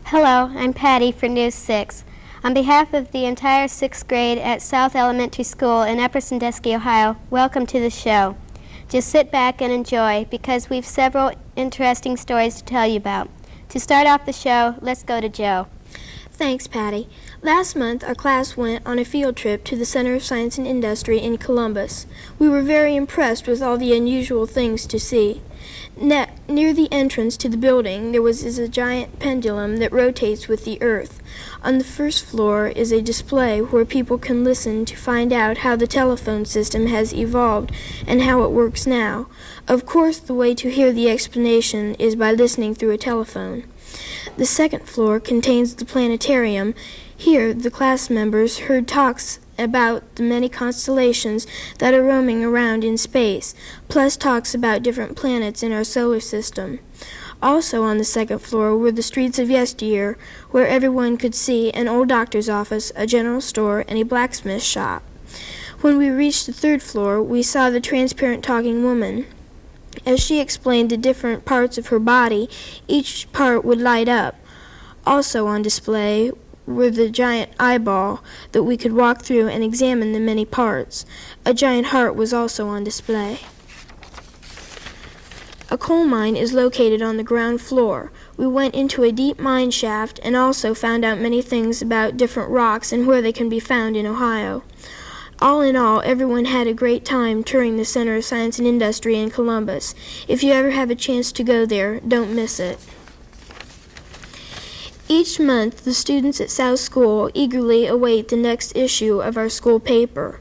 Hello, I'm Patty for News 6. On behalf of the entire 6th grade at South Elementary School in Upper Sandusky, Ohio, welcome to the show. Just sit back and enjoy because we've several interesting stories to tell you about. To start off the show, let's go to Joe. Thanks, Patty. Last month, our class went on a field trip to the Center of Science and Industry in Columbus. We were very impressed with all the unusual things to see. Near the entrance to the building, there is a giant pendulum that rotates with the earth. On the first floor is a display where people can listen to find out how the telephone system has evolved and how it works now. Of course, the way to hear the explanation is by listening through a telephone. The second floor contains the planetarium. Here, the class members heard talks about the many constellations that are roaming around in space, plus talks about different planets in our solar system. Also on the second floor were the streets of yesteryear, where everyone could see an old doctor's office, a general store, and a blacksmith shop. When we reached the third floor, we saw the transparent talking woman. As she explained the different parts of her body, each part would light up. Also on display were the giant eyeball that we could walk through and examine the many parts. A giant heart was also on display. A coal mine is located on the ground floor. We went into a deep mine shaft and also found out many things about different rocks and where they can be found in Ohio. All in all, everyone had a great time touring the Center of Science and Industry in Columbus. If you ever have a chance to go there, don't miss it. Each month, the students at South School eagerly await the next issue of our school paper.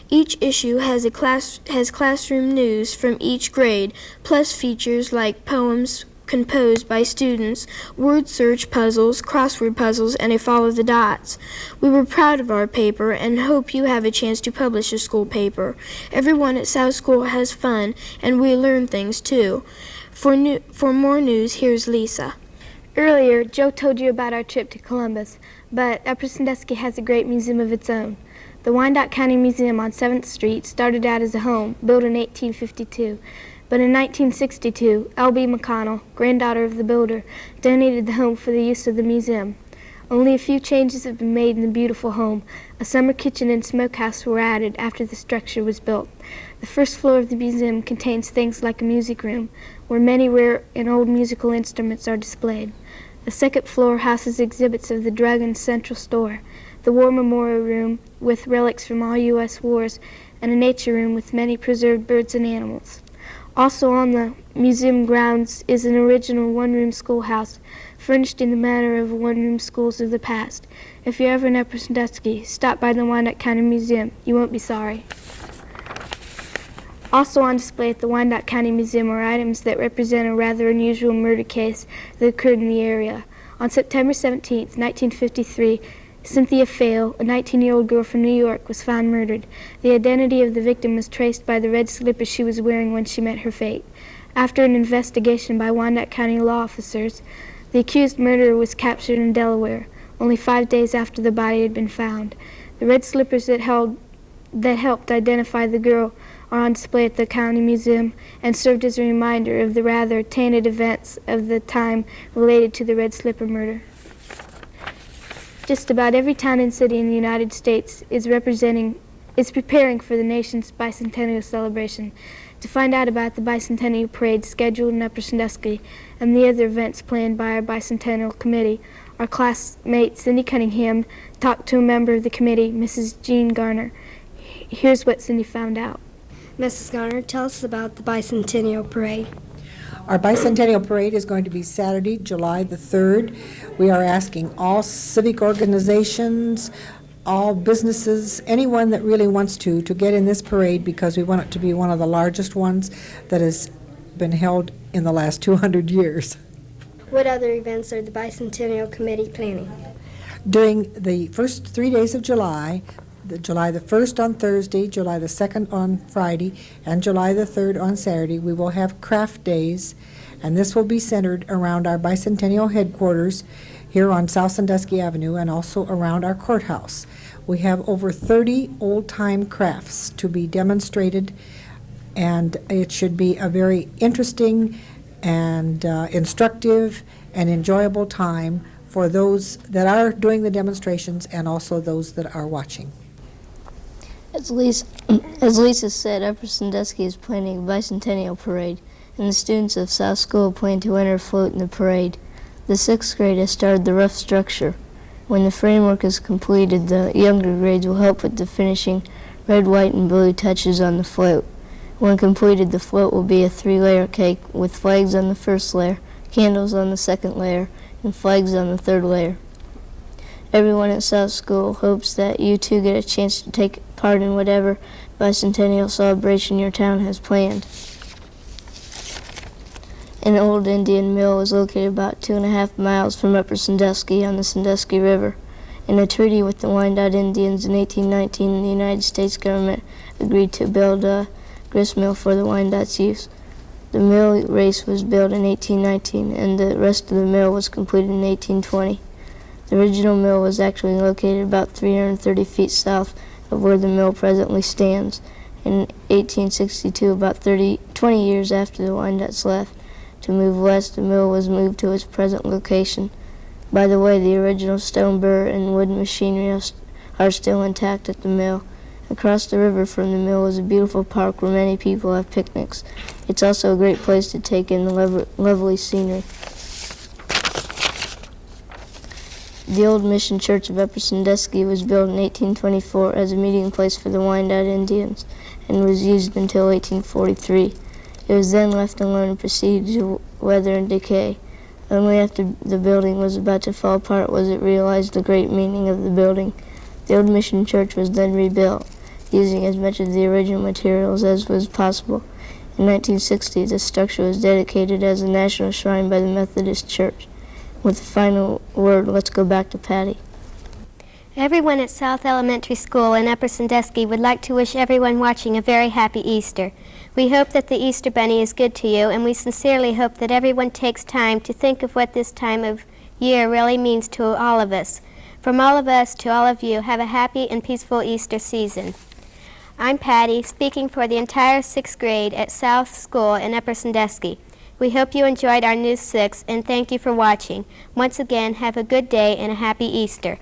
Each issue has classroom news from each grade, plus features like poems composed by students, word search puzzles, crossword puzzles, and a follow the dots. We were proud of our paper and hope you have a chance to publish a school paper. Everyone at South School has fun, and we learn things too. For more news, here's Lisa. Earlier, Joe told you about our trip to Columbus, but Upper Sandusky has a great museum of its own. The Wyandotte County Museum on 7th Street started out as a home, built in 1852. But in 1962, L.B. McConnell, granddaughter of the builder, donated the home for the use of the museum. Only a few changes have been made in the beautiful home. A summer kitchen and smokehouse were added after the structure was built. The first floor of the museum contains things like a music room, where many rare and old musical instruments are displayed. The second floor houses exhibits of the drug and central store, the War Memorial Room with relics from all U.S. wars, and a nature room with many preserved birds and animals. Also on the museum grounds is an original one-room schoolhouse, furnished in the manner of one-room schools of the past. If you're ever in Upper Sandusky, stop by the Wyandotte County Museum. You won't be sorry. Also on display at the Wyandotte County Museum are items that represent a rather unusual murder case that occurred in the area. On September 17, 1953, Cynthia Fail, a 19-year-old girl from New York, was found murdered. The identity of the victim was traced by the red slippers she was wearing when she met her fate. After an investigation by Wyandotte County law officers, the accused murderer was captured in Delaware, only 5 days after the body had been found. The red slippers that helped identify the girl are on display at the County Museum and served as a reminder of the rather tainted events of the time related to the red slipper murder. Just about every town and city in the United States is preparing for the nation's bicentennial celebration. To find out about the bicentennial parade scheduled in Upper Sandusky and the other events planned by our bicentennial committee, our classmate Cindy Cunningham talked to a member of the committee, Mrs. Jean Garner. Here's what Cindy found out. Mrs. Garner, tell us about the bicentennial parade. Our bicentennial parade is going to be Saturday, July the 3rd. We are asking all civic organizations, all businesses, anyone that really wants to get in this parade because we want it to be one of the largest ones that has been held in the last 200 years. What other events are the Bicentennial Committee planning? During the first 3 days of July, July the 1st on Thursday, July the 2nd on Friday, and July the 3rd on Saturday, we will have craft days, and this will be centered around our bicentennial headquarters here on South Sandusky Avenue and also around our courthouse. We have over 30 old-time crafts to be demonstrated and it should be a very interesting and instructive and enjoyable time for those that are doing the demonstrations and also those that are watching. As Lisa said, Upper Sandusky is planning a bicentennial parade, and the students of South School plan to enter float in the parade. The 6th grade has started the rough structure. When the framework is completed, the younger grades will help with the finishing red, white, and blue touches on the float. When completed, the float will be a 3-layer cake with flags on the first layer, candles on the second layer, and flags on the third layer. Everyone at South School hopes that you too get a chance to take part in whatever bicentennial celebration your town has planned. An old Indian mill is located about 2.5 miles from Upper Sandusky on the Sandusky River. In a treaty with the Wyandotte Indians in 1819, the United States government agreed to build a grist mill for the Wyandottes' use. The mill race was built in 1819, and the rest of the mill was completed in 1820. The original mill was actually located about 330 feet south of where the mill presently stands. In 1862, about 20 years after the Wyandottes left to move west, the mill was moved to its present location. By the way, the original stone burr and wood machinery are still intact at the mill. Across the river from the mill is a beautiful park where many people have picnics. It's also a great place to take in the lovely scenery. The old Mission Church of Upper Sandusky was built in 1824 as a meeting place for the Wyandotte Indians and was used until 1843. It was then left alone and proceeded to weather and decay. Only after the building was about to fall apart was it realized the great meaning of the building. The old Mission Church was then rebuilt, using as much of the original materials as was possible. In 1960, the structure was dedicated as a national shrine by the Methodist Church. With the final word, let's go back to Patty. Everyone at South Elementary School in Upper Sandusky would like to wish everyone watching a very happy Easter. We hope that the Easter Bunny is good to you, and we sincerely hope that everyone takes time to think of what this time of year really means to all of us. From all of us to all of you, have a happy and peaceful Easter season. I'm Patty, speaking for the entire 6th grade at South School in Upper Sandusky. We hope you enjoyed our News 6, and thank you for watching. Once again, have a good day and a happy Easter.